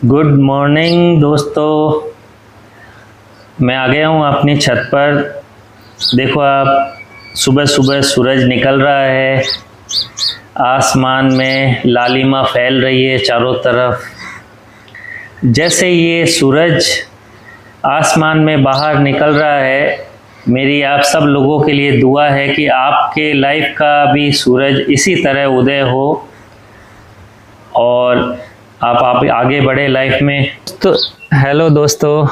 Good morning दोस्तों। मैं आ गया हूँ अपनी छत पर। देखो आप, सुबह सुबह सूरज निकल रहा है, आसमान में लालिमा फैल रही है चारों तरफ। जैसे ये सूरज आसमान में बाहर निकल रहा है, मेरी आप सब लोगों के लिए दुआ है कि आपके लाइफ का भी सूरज इसी तरह उदय हो और आप आगे बढ़े लाइफ में। तो हेलो दोस्तों,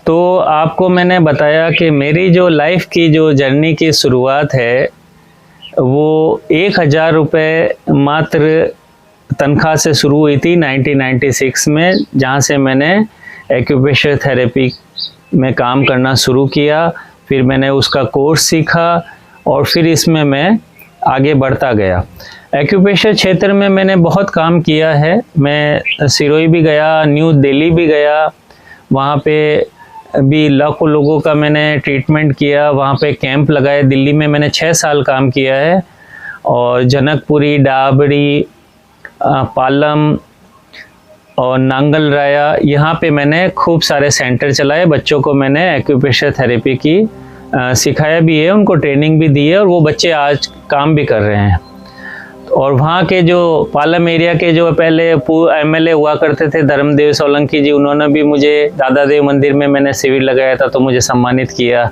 तो आपको मैंने बताया कि मेरी जो लाइफ की जो जर्नी की शुरुआत है वो 1000 रुपये मात्र तनख्वाह से शुरू हुई थी 1996 में, जहाँ से मैंने एक्यूप्रेशर थेरेपी में काम करना शुरू किया। फिर मैंने उसका कोर्स सीखा और फिर इसमें मैं आगे बढ़ता गया। एक्यूप्रेशर क्षेत्र में मैंने बहुत काम किया है। मैं सिरोही भी गया, न्यू दिल्ली भी गया, वहाँ पे भी लाखों लोगों का मैंने ट्रीटमेंट किया। वहाँ पे कैंप लगाए। दिल्ली में मैंने 6 साल काम किया है और जनकपुरी, डाबड़ी, पालम और नांगल राया, यहाँ पे मैंने खूब सारे सेंटर चलाए। बच्चों को मैंने एक्यूप्रेशर थेरेपी की सिखाया भी है, उनको ट्रेनिंग भी दी है और वो बच्चे आज काम भी कर रहे हैं। और वहाँ के जो पालम एरिया के जो पहले एमएलए हुआ करते थे धर्मदेव सोलंकी जी, उन्होंने भी मुझे दादा देव मंदिर में मैंने शिविर लगाया था तो मुझे सम्मानित किया।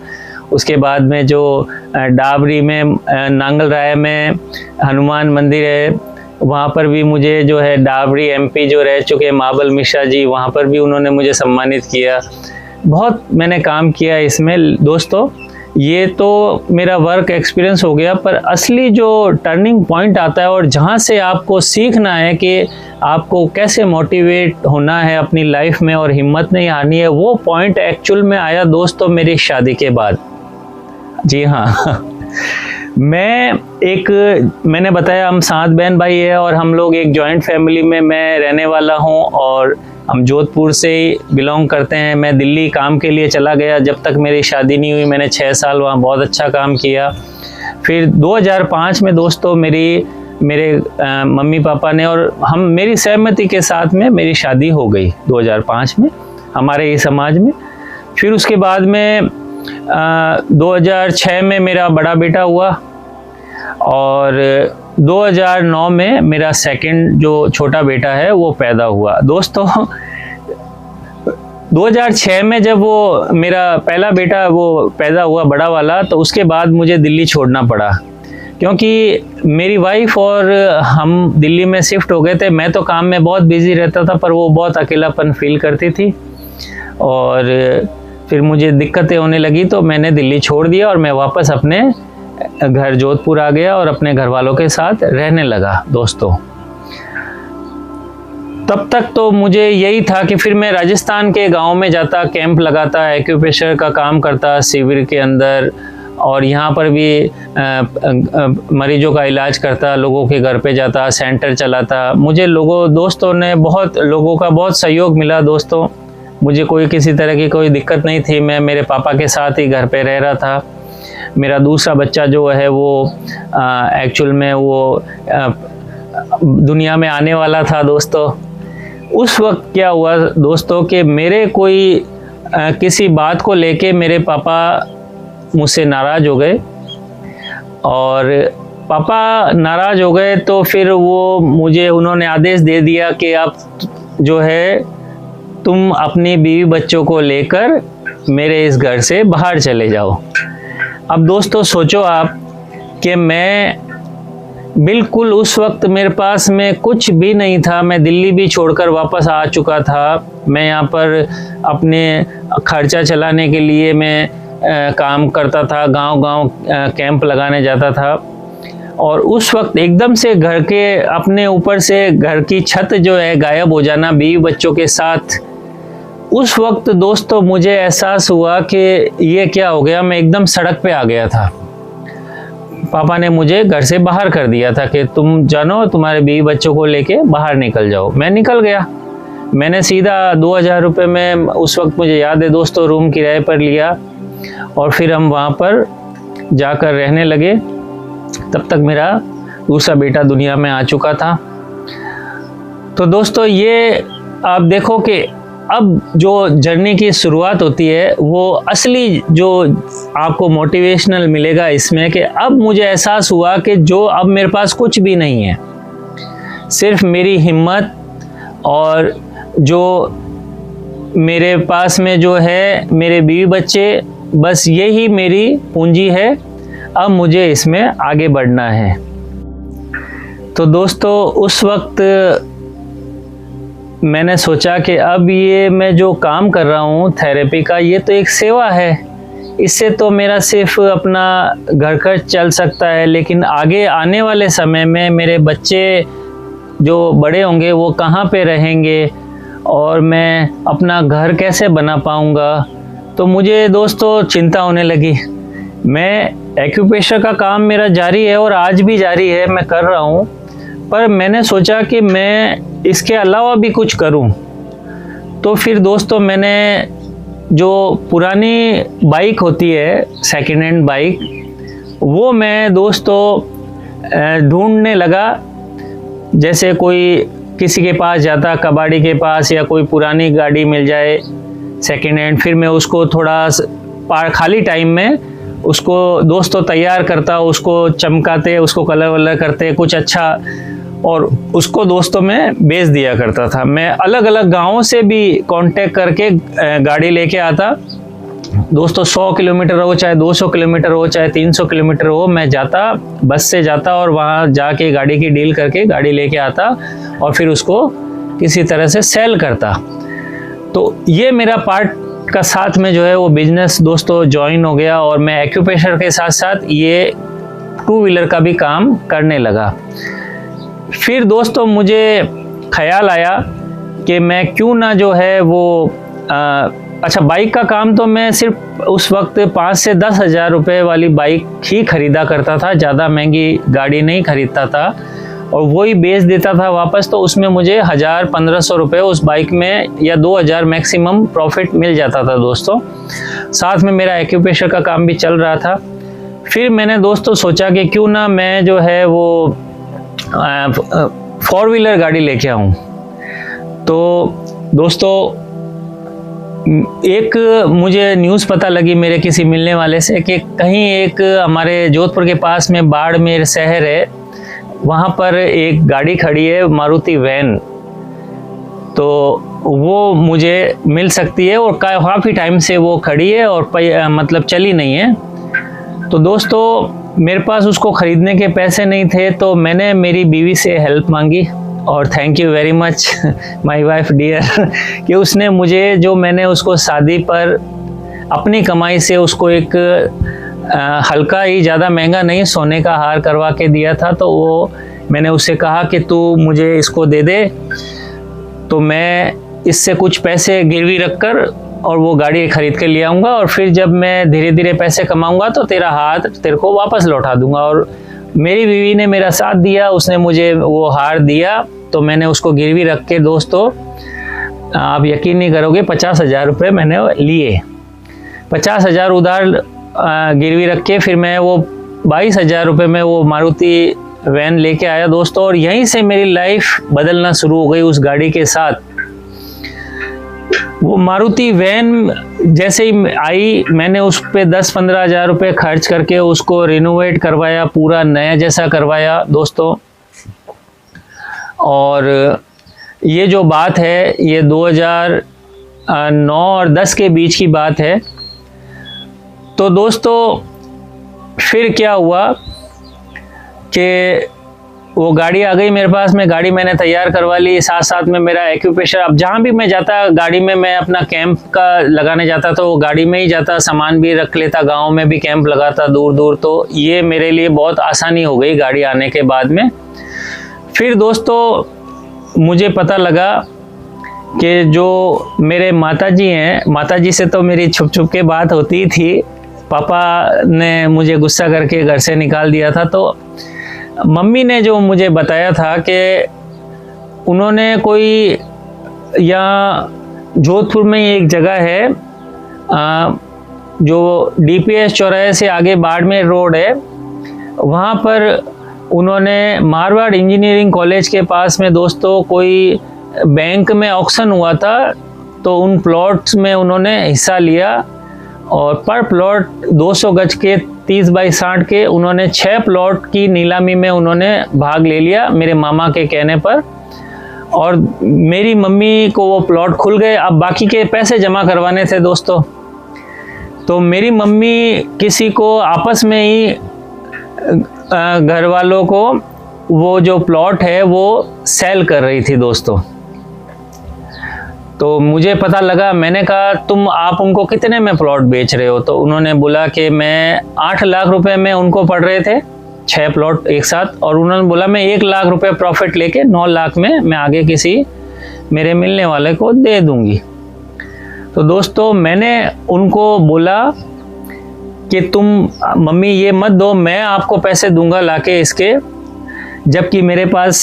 उसके बाद में जो डाबरी में नांगल राय में हनुमान मंदिर है, वहाँ पर भी मुझे जो है डाबरी एमपी जो रह चुके महाबल मिश्रा जी, वहाँ पर भी उन्होंने मुझे सम्मानित किया। बहुत मैंने काम किया इसमें दोस्तों। ये तो मेरा वर्क एक्सपीरियंस हो गया, पर असली जो टर्निंग पॉइंट आता है और जहाँ से आपको सीखना है कि आपको कैसे मोटिवेट होना है अपनी लाइफ में और हिम्मत नहीं हारनी है, वो पॉइंट एक्चुअल में आया दोस्तों मेरी शादी के बाद। जी हाँ मैंने बताया हम 7 बहन भाई है और हम लोग एक जॉइंट फैमिली में मैं रहने वाला हूँ और हम जोधपुर से ही बिलोंग करते हैं। मैं दिल्ली काम के लिए चला गया, जब तक मेरी शादी नहीं हुई मैंने 6 साल वहाँ बहुत अच्छा काम किया। फिर 2005 में दोस्तों मेरे मम्मी पापा ने और मेरी सहमति के साथ में मेरी शादी हो गई 2005 में हमारे ही समाज में। फिर उसके बाद में 2006 में मेरा बड़ा बेटा हुआ और 2009 में मेरा सेकंड जो छोटा बेटा है वो पैदा हुआ। दोस्तों 2006 में जब वो मेरा पहला बेटा वो पैदा हुआ बड़ा वाला, तो उसके बाद मुझे दिल्ली छोड़ना पड़ा क्योंकि मेरी वाइफ और हम दिल्ली में शिफ्ट हो गए थे। मैं तो काम में बहुत बिजी रहता था पर वो बहुत अकेलापन फील करती थी और फिर मुझे दिक्कतें होने लगी, तो मैंने दिल्ली छोड़ दिया और मैं वापस अपने घर जोधपुर आ गया और अपने घर वालों के साथ रहने लगा। दोस्तों तब तक तो मुझे यही था कि फिर मैं राजस्थान के गांव में जाता, कैंप लगाता, एक्यूप्रेशर का काम करता शिविर के अंदर और यहाँ पर भी मरीजों का इलाज करता, लोगों के घर पे जाता, सेंटर चलाता। मुझे दोस्तों ने लोगों का बहुत सहयोग मिला। दोस्तों मुझे किसी तरह की कोई दिक्कत नहीं थी। मैं मेरे पापा के साथ ही घर पे रह रहा था। मेरा दूसरा बच्चा जो है वो एक्चुअल में वो दुनिया में आने वाला था। दोस्तों उस वक्त क्या हुआ दोस्तों कि मेरे किसी बात को लेके मेरे पापा मुझसे नाराज़ हो गए और पापा नाराज़ हो गए तो फिर उन्होंने आदेश दे दिया कि आप जो है तुम अपनी बीवी बच्चों को लेकर मेरे इस घर से बाहर चले जाओ। अब दोस्तों सोचो आप कि मैं बिल्कुल उस वक्त मेरे पास में कुछ भी नहीं था। मैं दिल्ली भी छोड़कर वापस आ चुका था। मैं यहाँ पर अपने खर्चा चलाने के लिए मैं काम करता था, गांव-गांव कैंप लगाने जाता था और उस वक्त एकदम से अपने ऊपर से घर की छत जो है गायब हो जाना बीवी बच्चों के साथ, उस वक्त दोस्तों मुझे एहसास हुआ कि ये क्या हो गया। मैं एकदम सड़क पे आ गया था। पापा ने मुझे घर से बाहर कर दिया था कि तुम जानो, तुम्हारे बीवी बच्चों को लेके बाहर निकल जाओ। मैं निकल गया। मैंने सीधा 2000 रुपये में उस वक्त मुझे याद है दोस्तों रूम किराए पर लिया और फिर हम वहाँ पर जाकर रहने लगे। तब तक मेरा दूसरा बेटा दुनिया में आ चुका था। तो दोस्तों ये आप देखो कि अब जो जर्नी की शुरुआत होती है वो असली जो आपको मोटिवेशनल मिलेगा इसमें, कि अब मुझे एहसास हुआ कि जो अब मेरे पास कुछ भी नहीं है, सिर्फ मेरी हिम्मत और जो मेरे पास में जो है मेरे बीवी बच्चे, बस यही मेरी पूंजी है। अब मुझे इसमें आगे बढ़ना है। तो दोस्तों उस वक्त मैंने सोचा कि अब ये मैं जो काम कर रहा हूँ थेरेपी का, ये तो एक सेवा है, इससे तो मेरा सिर्फ अपना घर खर्च चल सकता है, लेकिन आगे आने वाले समय में मेरे बच्चे जो बड़े होंगे वो कहाँ पे रहेंगे और मैं अपना घर कैसे बना पाऊँगा। तो मुझे दोस्तों चिंता होने लगी। मैं एक्यूप्रेशर का काम मेरा जारी है और आज भी जारी है, मैं कर रहा हूँ, पर मैंने सोचा कि मैं इसके अलावा भी कुछ करूं। तो फिर दोस्तों मैंने जो पुरानी बाइक होती है, सेकेंड हैंड बाइक, वो मैं दोस्तों ढूंढने लगा। जैसे कोई किसी के पास जाता, कबाड़ी के पास, या कोई पुरानी गाड़ी मिल जाए सेकेंड हैंड, फिर मैं उसको थोड़ा खाली टाइम में उसको दोस्तों तैयार करता, उसको चमकाते, उसको कलर वलर करते कुछ अच्छा, और उसको दोस्तों में बेच दिया करता था। मैं अलग अलग गांवों से भी कांटेक्ट करके गाड़ी लेके आता। दोस्तों 100 किलोमीटर हो, चाहे 200 किलोमीटर हो, चाहे 300 किलोमीटर हो, मैं जाता, बस से जाता और वहाँ जाके गाड़ी की डील करके गाड़ी लेके आता और फिर उसको किसी तरह से सेल करता। तो ये मेरा पार्ट का साथ में जो है वो बिजनेस दोस्तों ज्वाइन हो गया, और मैं एक्यूप्रेशर के साथ साथ ये 2 व्हीलर का भी काम करने लगा। फिर दोस्तों मुझे ख्याल आया कि मैं क्यों ना जो है वो अच्छा, बाइक का काम तो मैं सिर्फ उस वक्त 5 से 10 हज़ार रुपये वाली बाइक ही खरीदा करता था, ज़्यादा महंगी गाड़ी नहीं खरीदता था, और वही बेच देता था वापस। तो उसमें मुझे 1000-1500 रुपये उस बाइक में, या 2000 मैक्सिमम प्रॉफिट मिल जाता था दोस्तों। साथ में मेरा एक्यूप्रेशर का काम भी चल रहा था। फिर मैंने दोस्तों सोचा कि क्यों ना मैं जो है वो 4 व्हीलर गाड़ी लेके आऊँ। तो दोस्तों एक मुझे न्यूज़ पता लगी मेरे किसी मिलने वाले से कि कहीं एक हमारे जोधपुर के पास में बाड़मेर शहर है, वहाँ पर एक गाड़ी खड़ी है मारुति वैन, तो वो मुझे मिल सकती है, और काफ़ी टाइम से वो खड़ी है और मतलब चली नहीं है। तो दोस्तों मेरे पास उसको ख़रीदने के पैसे नहीं थे, तो मैंने मेरी बीवी से हेल्प मांगी, और thank you very much my wife dear कि उसने मुझे, जो मैंने उसको शादी पर अपनी कमाई से उसको एक हल्का ही, ज़्यादा महंगा नहीं, सोने का हार करवा के दिया था। तो वो मैंने उससे कहा कि तू मुझे इसको दे दे, तो मैं इससे कुछ पैसे गिरवी रख कर और वो गाड़ी खरीद के ले आऊँगा, और फिर जब मैं धीरे धीरे पैसे कमाऊँगा तो तेरा हाथ तेरे को वापस लौटा दूँगा। और मेरी बीवी ने मेरा साथ दिया, उसने मुझे वो हार दिया, तो मैंने उसको गिरवी रख के दोस्तों, आप यकीन नहीं करोगे, 50,000 रुपये मैंने लिए। 50,000 उधार गिरवी रख के फिर मैं वो 22,000 रुपये में वो मारुति वैन लेके आया दोस्तों, और यहीं से मेरी लाइफ बदलना शुरू हो गई उस गाड़ी के साथ। वो मारुति वैन जैसे ही आई, मैंने उस पर 10-15 हज़ार रुपये खर्च करके उसको रिनोवेट करवाया, पूरा नया जैसा करवाया दोस्तों। और ये जो बात है ये 2009 और 10 के बीच की बात है। तो दोस्तों फिर क्या हुआ कि वो गाड़ी आ गई मेरे पास में, गाड़ी मैंने तैयार करवा ली, साथ साथ में मेरा एक्यूप्रेशर। अब जहाँ भी मैं जाता गाड़ी में, मैं अपना कैंप का लगाने जाता तो वो गाड़ी में ही जाता, सामान भी रख लेता, गांव में भी कैंप लगाता दूर दूर। तो ये मेरे लिए बहुत आसानी हो गई गाड़ी आने के बाद में। फिर दोस्तों मुझे पता लगा कि जो मेरे माताजी हैं, माताजी से तो मेरी छुप छुप के बात होती थी, पापा ने मुझे गुस्सा करके घर से निकाल दिया था। तो मम्मी ने जो मुझे बताया था कि उन्होंने कोई, यहाँ जोधपुर में एक जगह है जो DPS चौराहे से आगे बाड़मेर रोड है, वहाँ पर उन्होंने मारवाड़ इंजीनियरिंग कॉलेज के पास में दोस्तों कोई बैंक में ऑक्शन हुआ था तो उन प्लॉट्स में उन्होंने हिस्सा लिया और पर प्लॉट 200 गज के 30 बाई 60 के उन्होंने 6 प्लॉट की नीलामी में उन्होंने भाग ले लिया मेरे मामा के कहने पर। और मेरी मम्मी को वो प्लॉट खुल गए। अब बाकी के पैसे जमा करवाने थे दोस्तों। तो मेरी मम्मी किसी को आपस में ही घर वालों को वो जो प्लॉट है वो सेल कर रही थी दोस्तों। तो मुझे पता लगा, मैंने कहा आप उनको कितने में प्लॉट बेच रहे हो? तो उन्होंने बोला कि मैं 8 लाख रुपए में उनको पड़ रहे थे 6 प्लॉट एक साथ, और उन्होंने बोला मैं 1 लाख रुपए प्रॉफिट लेके 9 लाख में मैं आगे किसी मेरे मिलने वाले को दे दूंगी। तो दोस्तों मैंने उनको बोला कि तुम मम्मी ये मत दो, मैं आपको पैसे दूंगा लाके इसके, जबकि मेरे पास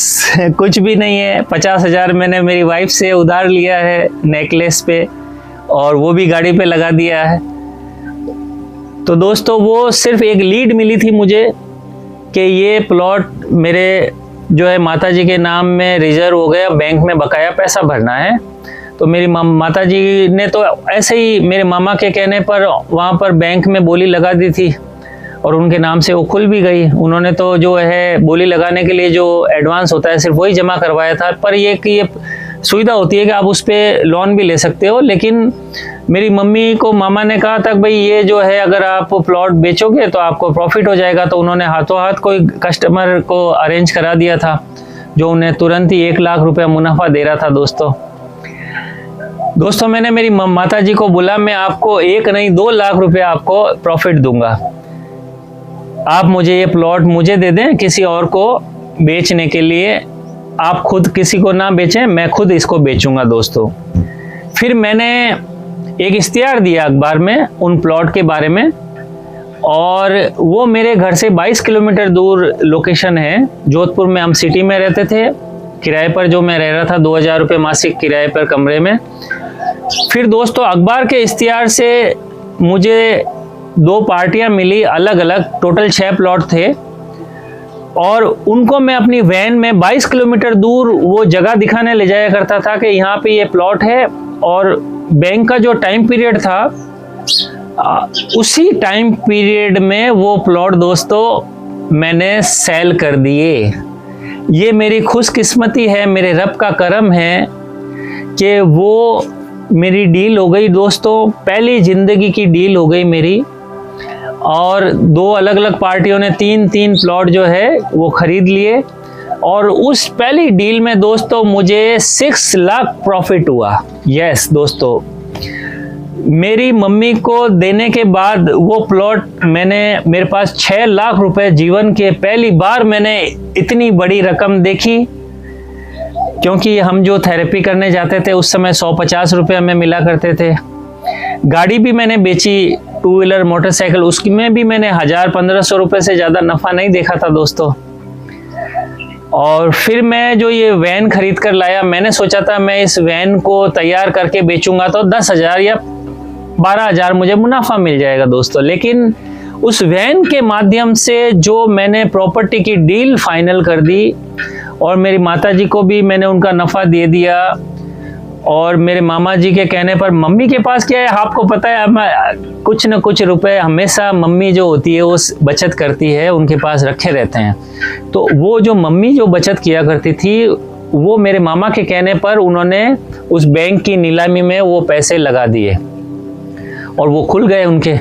कुछ भी नहीं है। 50,000 मैंने मेरी वाइफ से उधार लिया है नेकलेस पे, और वो भी गाड़ी पे लगा दिया है। तो दोस्तों वो सिर्फ एक लीड मिली थी मुझे कि ये प्लॉट मेरे जो है माताजी के नाम में रिजर्व हो गया, बैंक में बकाया पैसा भरना है। तो मेरी माताजी ने तो ऐसे ही मेरे मामा के कहने पर वहाँ पर बैंक में बोली लगा दी थी और उनके नाम से वो खुल भी गई। उन्होंने तो जो है बोली लगाने के लिए जो एडवांस होता है सिर्फ वही जमा करवाया था। पर ये कि ये सुविधा होती है कि आप उस पर लोन भी ले सकते हो। लेकिन मेरी मम्मी को मामा ने कहा था भाई ये जो है अगर आप प्लॉट बेचोगे तो आपको प्रॉफिट हो जाएगा। तो उन्होंने हाथों हाथ कोई कस्टमर को अरेंज करा दिया था जो उन्हें तुरंत ही 1 लाख रुपया मुनाफा दे रहा था दोस्तों मैंने मेरी माता जी को बोला मैं आपको 1 नहीं 2 लाख रुपया आपको प्रॉफिट दूंगा, आप मुझे ये प्लॉट मुझे दे दें किसी और को बेचने के लिए, आप खुद किसी को ना बेचें, मैं खुद इसको बेचूंगा दोस्तों। फिर मैंने एक इश्तिहार दिया अखबार में उन प्लॉट के बारे में, और वो मेरे घर से 22 किलोमीटर दूर लोकेशन है। जोधपुर में हम सिटी में रहते थे, किराए पर जो मैं रह रहा था 2000 रुपये मासिक किराए पर कमरे में। फिर दोस्तों अखबार के इश्तिहार से मुझे 2 पार्टियां मिली अलग अलग, टोटल 6 प्लॉट थे, और उनको मैं अपनी वैन में 22 किलोमीटर दूर वो जगह दिखाने ले जाया करता था कि यहाँ पे ये प्लॉट है। और बैंक का जो टाइम पीरियड था उसी टाइम पीरियड में वो प्लॉट दोस्तों मैंने सेल कर दिए। ये मेरी खुशकिस्मती है, मेरे रब का करम है कि वो मेरी डील हो गई दोस्तों, पहली ज़िंदगी की डील हो गई मेरी। और 2 अलग अलग पार्टियों ने 3-3 प्लॉट जो है वो खरीद लिए, और उस पहली डील में दोस्तों मुझे 6 लाख प्रॉफिट हुआ। यस दोस्तों, मेरी मम्मी को देने के बाद वो प्लॉट मेरे पास 6 लाख रुपए जीवन के पहली बार मैंने इतनी बड़ी रकम देखी। क्योंकि हम जो थेरेपी करने जाते थे उस समय 150 रुपये हमें मिला करते थे। गाड़ी भी मैंने बेची, 2 व्हीलर मोटरसाइकिल, उसकी में भी मैंने 1000-1500 रुपये से ज़्यादा नफ़ा नहीं देखा था दोस्तों। और फिर मैं जो ये वैन खरीद कर लाया, मैंने सोचा था मैं इस वैन को तैयार करके बेचूंगा तो 10,000 या 12,000 मुझे मुनाफा मिल जाएगा दोस्तों। लेकिन उस वैन के माध्यम से जो मैंने प्रॉपर्टी की डील फाइनल कर दी, और मेरी माताजी को भी मैंने उनका नफ़ा दे दिया, और मेरे मामा जी के कहने पर मम्मी के पास क्या है आपको पता है, कुछ न कुछ रुपए हमेशा मम्मी जो होती है वो बचत करती है, उनके पास रखे रहते हैं। तो वो जो मम्मी जो बचत किया करती थी वो मेरे मामा के कहने पर उन्होंने उस बैंक की नीलामी में वो पैसे लगा दिए और वो खुल गए उनके।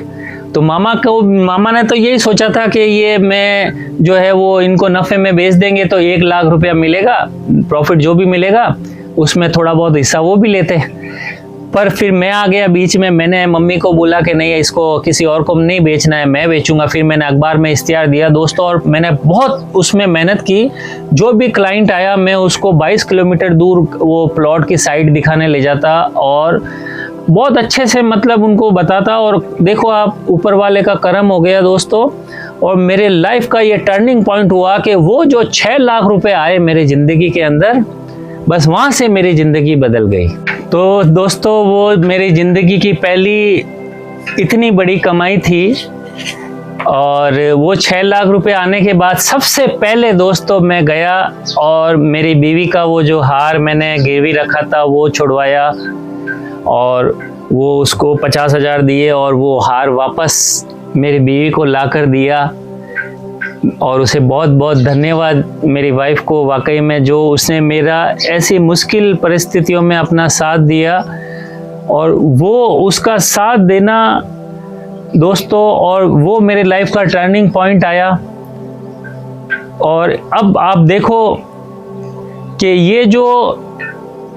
तो मामा ने तो यही सोचा था कि ये मैं जो है वो इनको नफ़े में बेच देंगे तो 1 लाख रुपया मिलेगा, प्रॉफिट जो भी मिलेगा उसमें थोड़ा बहुत हिस्सा वो भी लेते। पर फिर मैं आ गया बीच में, मैंने मम्मी को बोला कि नहीं इसको किसी और को नहीं बेचना है, मैं बेचूंगा। फिर मैंने अखबार में इश्तिहार दिया दोस्तों, और मैंने बहुत उसमें मेहनत की। जो भी क्लाइंट आया मैं उसको 22 किलोमीटर दूर वो प्लॉट की साइट दिखाने ले जाता और बहुत अच्छे से मतलब उनको बताता। और देखो आप, ऊपर वाले का करम हो गया दोस्तों, और मेरे लाइफ का ये टर्निंग पॉइंट हुआ कि वो जो 6 लाख रुपए आए मेरे ज़िंदगी के अंदर, बस वहाँ से मेरी ज़िंदगी बदल गई। तो दोस्तों वो मेरी ज़िंदगी की पहली इतनी बड़ी कमाई थी और वो 6 लाख रुपए आने के बाद सबसे पहले दोस्तों मैं गया और मेरी बीवी का वो जो हार मैंने गिरवी रखा था वो छुड़वाया और वो उसको 50,000 दिए और वो हार वापस मेरी बीवी को ला कर दिया और उसे बहुत बहुत धन्यवाद मेरी वाइफ को, वाकई में जो उसने मेरा ऐसी मुश्किल परिस्थितियों में अपना साथ दिया और वो उसका साथ देना दोस्तों, और वो मेरे लाइफ का टर्निंग पॉइंट आया। और अब आप देखो कि ये जो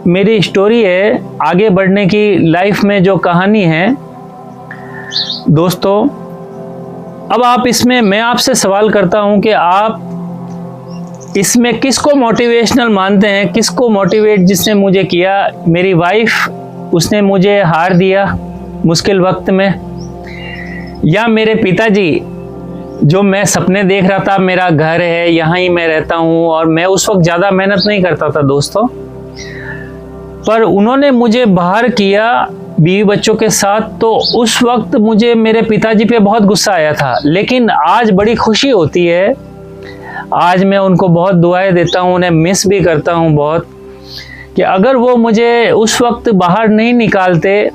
मेरी स्टोरी है आगे बढ़ने की, लाइफ में जो कहानी है दोस्तों, अब आप इसमें मैं आपसे सवाल करता हूं कि आप इसमें किसको मोटिवेशनल मानते हैं, किसको मोटिवेट जिसने मुझे किया? मेरी वाइफ, उसने मुझे हार दिया मुश्किल वक्त में, या मेरे पिताजी जो मैं सपने देख रहा था, मेरा घर है यहाँ ही मैं रहता हूँ और मैं उस वक्त ज़्यादा मेहनत नहीं करता था दोस्तों, पर उन्होंने मुझे बाहर किया बीवी बच्चों के साथ, तो उस वक्त मुझे मेरे पिताजी पे बहुत गुस्सा आया था। लेकिन आज बड़ी खुशी होती है, आज मैं उनको बहुत दुआएं देता हूँ, उन्हें मिस भी करता हूँ बहुत, कि अगर वो मुझे उस वक्त बाहर नहीं निकालते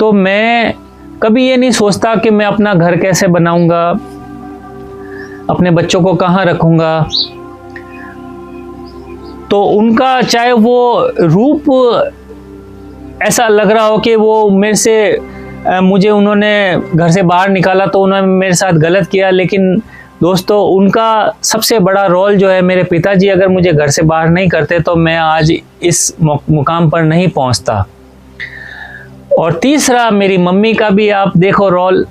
तो मैं कभी ये नहीं सोचता कि मैं अपना घर कैसे बनाऊंगा, अपने बच्चों को कहाँ रखूंगा। तो उनका चाहे वो रूप ऐसा लग रहा हो कि वो मेरे से मुझे उन्होंने घर से बाहर निकाला तो उन्होंने मेरे साथ गलत किया, लेकिन दोस्तों उनका सबसे बड़ा रोल जो है, मेरे पिताजी अगर मुझे घर से बाहर नहीं करते तो मैं आज इस मुकाम पर नहीं पहुंचता। और तीसरा मेरी मम्मी का भी आप देखो रोल।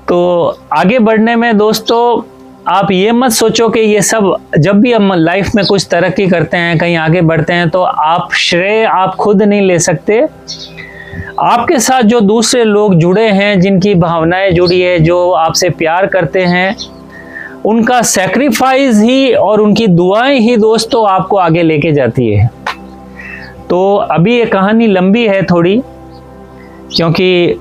तो आगे बढ़ने में दोस्तों आप ये मत सोचो कि ये सब, जब भी हम लाइफ में कुछ तरक्की करते हैं, कहीं आगे बढ़ते हैं, तो आप श्रेय आप खुद नहीं ले सकते। आपके साथ जो दूसरे लोग जुड़े हैं, जिनकी भावनाएं जुड़ी है, जो आपसे प्यार करते हैं, उनका सैक्रिफाइस ही और उनकी दुआएं ही दोस्तों आपको आगे लेके जाती है। तो अभी ये कहानी लंबी है थोड़ी, क्योंकि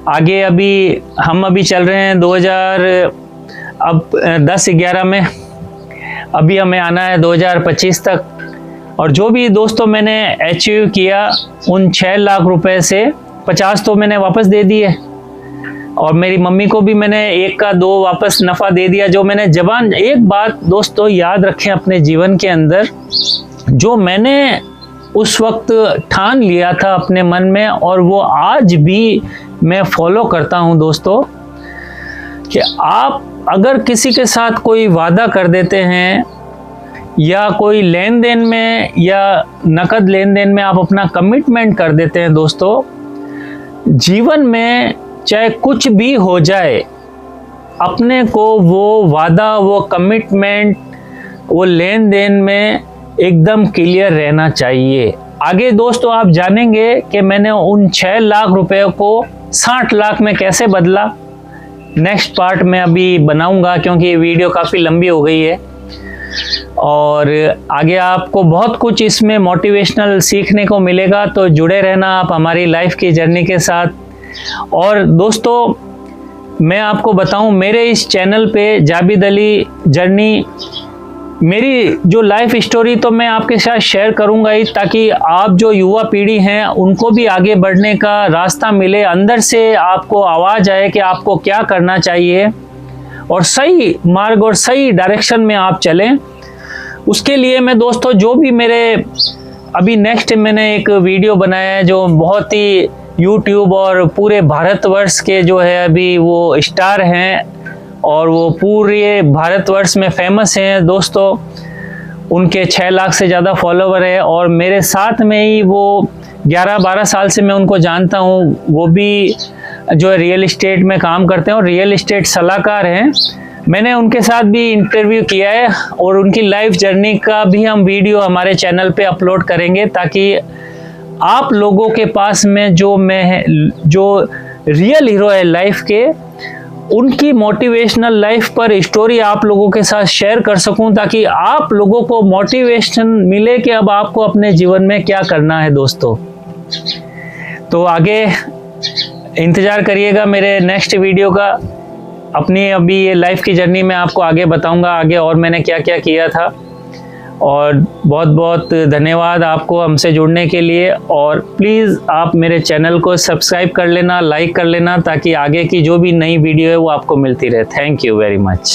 आगे अभी हम अभी चल रहे हैं 2010-11 में, अभी हमें आना है 2025 तक। और जो भी दोस्तों मैंने अचीव किया, उन 6 लाख रुपए से 50 तो मैंने वापस दे दिए और मेरी मम्मी को भी मैंने 1 का 2 वापस नफ़ा दे दिया। जो मैंने जबान, एक बात दोस्तों याद रखें अपने जीवन के अंदर, जो मैंने उस वक्त ठान लिया था अपने मन में और वो आज भी मैं फॉलो करता हूं दोस्तों, कि आप अगर किसी के साथ कोई वादा कर देते हैं या कोई लेन देन में या नकद लेन देन में आप अपना कमिटमेंट कर देते हैं दोस्तों, जीवन में चाहे कुछ भी हो जाए, अपने को वो वादा, वो कमिटमेंट, वो लेन देन में एकदम क्लियर रहना चाहिए। आगे दोस्तों आप जानेंगे कि मैंने उन 6 लाख रुपए को 60 लाख में कैसे बदला। नेक्स्ट पार्ट में अभी बनाऊंगा, क्योंकि ये वीडियो काफ़ी लंबी हो गई है और आगे आपको बहुत कुछ इसमें मोटिवेशनल सीखने को मिलेगा। तो जुड़े रहना आप हमारी लाइफ की जर्नी के साथ। और दोस्तों मैं आपको बताऊं, मेरे इस चैनल पे जाबिद अली जर्नी, मेरी जो लाइफ स्टोरी तो मैं आपके साथ शेयर करूंगा ही, ताकि आप जो युवा पीढ़ी हैं उनको भी आगे बढ़ने का रास्ता मिले, अंदर से आपको आवाज़ आए कि आपको क्या करना चाहिए और सही मार्ग और सही डायरेक्शन में आप चलें। उसके लिए मैं दोस्तों, जो भी मेरे अभी नेक्स्ट मैंने एक वीडियो बनाया है जो बहुत ही YouTube और पूरे भारतवर्ष के जो है अभी वो स्टार हैं और वो पूरे भारतवर्ष में फेमस हैं दोस्तों, उनके 6 लाख से ज़्यादा फॉलोवर है और मेरे साथ में ही वो 11-12 साल से मैं उनको जानता हूँ। वो भी जो है रियल इस्टेट में काम करते हैं और रियल इस्टेट सलाहकार हैं। मैंने उनके साथ भी इंटरव्यू किया है और उनकी लाइफ जर्नी का भी हम वीडियो हमारे चैनल पे अपलोड करेंगे, ताकि आप लोगों के पास में जो रियल हीरो है लाइफ के, उनकी मोटिवेशनल लाइफ पर स्टोरी आप लोगों के साथ शेयर कर सकूं, ताकि आप लोगों को मोटिवेशन मिले कि अब आपको अपने जीवन में क्या करना है दोस्तों। तो आगे इंतज़ार करिएगा मेरे नेक्स्ट वीडियो का। अपनी अभी ये लाइफ की जर्नी में आपको आगे बताऊंगा आगे और मैंने क्या क्या किया था। और बहुत बहुत धन्यवाद आपको हमसे जुड़ने के लिए। और प्लीज़ आप मेरे चैनल को सब्सक्राइब कर लेना, लाइक कर लेना, ताकि आगे की जो भी नई वीडियो है वो आपको मिलती रहे। Thank you very much.